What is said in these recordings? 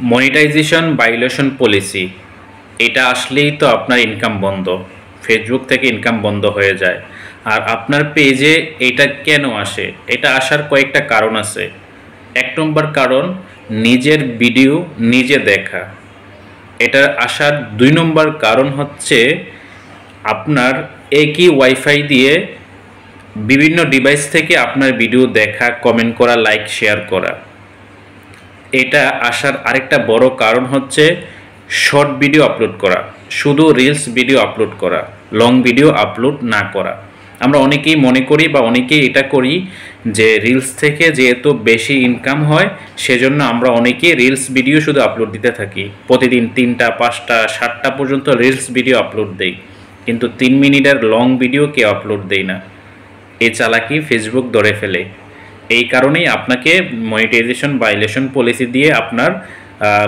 Monetization violation policy এটা আসলেই তো আপনার ইনকাম বন্ধ, ফেসবুক থেকে ইনকাম বন্ধ হয়ে যায়। আর আপনার পেজে এটা কেন আসে? এটা আসার কয়েকটা কারণ আছে। ১ নম্বর কারণ নিজের ভিডিও নিজে দেখা। এটা আসার ২ নম্বর কারণ হচ্ছে আপনার একই ওয়াইফাই দিয়ে বিভিন্ন ডিভাইস থেকে আপনার ভিডিও দেখা, কমেন্ট করা, লাইক শেয়ার করা। এটা আসার আরেকটা বড় কারণ হচ্ছে শর্ট ভিডিও আপলোড করা, শুধু রিলস ভিডিও আপলোড করা, লং ভিডিও আপলোড না করা। আমরা অনেকেই মনে করি বা অনেকেই এটা করি যে রিলস থেকে যেহেতু বেশি ইনকাম হয় সেজন্য আমরা অনেকেই রিলস ভিডিও শুধু আপলোড দিতে থাকি। প্রতিদিন ৩টা ৫টা ৭টা পর্যন্ত রিলস ভিডিও আপলোড দেই, কিন্তু ৩ মিনিটের লং ভিডিও কেউ আপলোড দেই না। এই চালাকি ফেসবুক ধরে ফেলে। এই কারণেই আপনাকে মনিটাইজেশন ভায়োলেশন পলিসি দিয়ে আপনার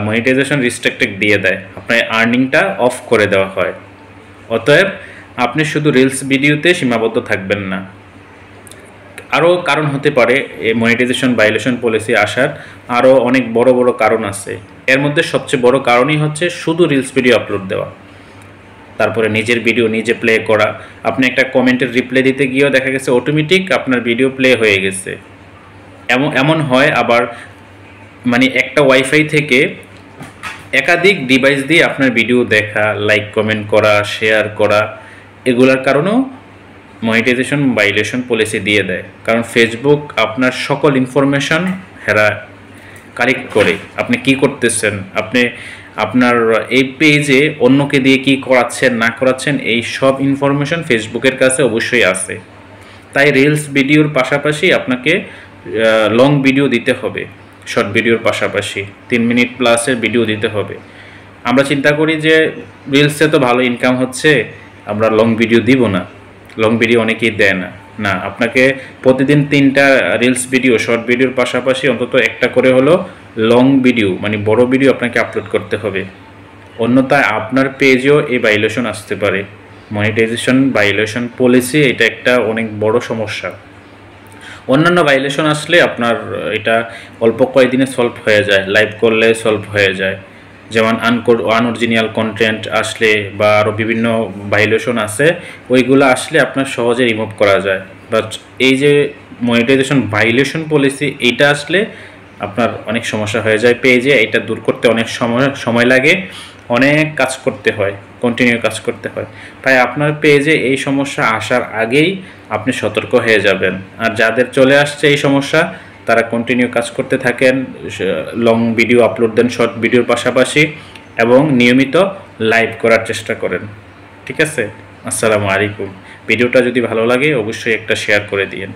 মনিটাইজেশন রিস্ট্রিক্টেড দিয়ে দেয়, আপনার আর্নিংটা অফ করে দেওয়া হয়। অতএব আপনি শুধু রিলস ভিডিওতে সীমাবদ্ধ থাকবেন না। আরও কারণ হতে পারে এই মনিটাইজেশন ভায়োলেশন পলিসি আসার, আরও অনেক বড় বড় কারণ আছে। এর মধ্যে সবচেয়ে বড় কারণই হচ্ছে শুধু রিলস ভিডিও আপলোড দেওয়া, তারপরে নিজের ভিডিও নিজে প্লে করা। আপনি একটা কমেন্টের রিপ্লাই দিতে গিয়েও দেখা গেছে অটোমেটিক আপনার ভিডিও প্লে হয়ে গেছে। এমন হয় আবার, মানে একটা ওয়াইফাই থেকে একাধিক ডিভাইস দিয়ে আপনার ভিডিও দেখা, লাইক কমেন্ট করা, শেয়ার করা, এগুলোর কারণেও মনিটাইজেশন ভায়োলেশন পলিসি দিয়ে দেয়। কারণ ফেসবুক আপনার সকল ইনফরমেশন কালেক্ট করে। আপনি কি করতেছেন, আপনি আপনার এই পেজে অন্যকে দিয়ে কি করাচ্ছেন না করাচ্ছেন, এই সব ইনফরমেশন ফেসবুকের কাছে অবশ্যই আছে। তাই রিলস ভিডিওর পাশাপাশি আপনাকে লং ভিডিও দিতে হবে, শর্ট ভিডিওর পাশাপাশি ৩ মিনিট প্লাসের ভিডিও দিতে হবে। আমরা চিন্তা করি যে রিলসে তো ভালো ইনকাম হচ্ছে, আমরা লং ভিডিও দিব না, লং ভিডিও অনেকেই দেয় না। না, আপনাকে প্রতিদিন ৩টা রিলস ভিডিও, শর্ট ভিডিওর পাশাপাশি অন্তত একটা করে হলো লং ভিডিও, মানে বড় ভিডিও আপনাকে আপলোড করতে হবে। অন্যথায় আপনার পেজেও এই ভায়োলেশন আসতে পারে। মনিটাইজেশন ভায়োলেশন পলিসি এটা একটা অনেক বড় সমস্যা। অন্যান্য ভায়োলেশন আসলে আপনার এটা অল্প কয়েকদিনে সলভ হয়ে যায়, লাইভ করলে সলভ হয়ে যায়। যেমন আনঅরিজিনাল কন্টেন্ট আসলে বা আরও বিভিন্ন ভায়োলেশন আছে, ওইগুলো আসলে আপনার সহজে রিমুভ করা যায়। বাট এই যে মনিটাইজেশন ভায়োলেশন পলিসি, এইটা আসলে আপনার অনেক সমস্যা হয়ে যায় পেজে। এটা দূর করতে অনেক সময় লাগে, অনেক কাজ করতে হয়, কন্টিনিউ কাজ করতে হয়। তাই আপনার পেজে এই সমস্যা আসার আগেই আপনি সতর্ক হয়ে যাবেন। আর যাদের চলে আসছে এই সমস্যা, তারা কন্টিনিউ কাজ করতে থাকেন, লং ভিডিও আপলোড দেন শর্ট ভিডিওর পাশাপাশি, এবং নিয়মিত লাইভ করার চেষ্টা করেন। ঠিক আছে? আসসালামু আলাইকুম। ভিডিওটা যদি ভালো লাগে অবশ্যই একটা শেয়ার করে দিয়েন।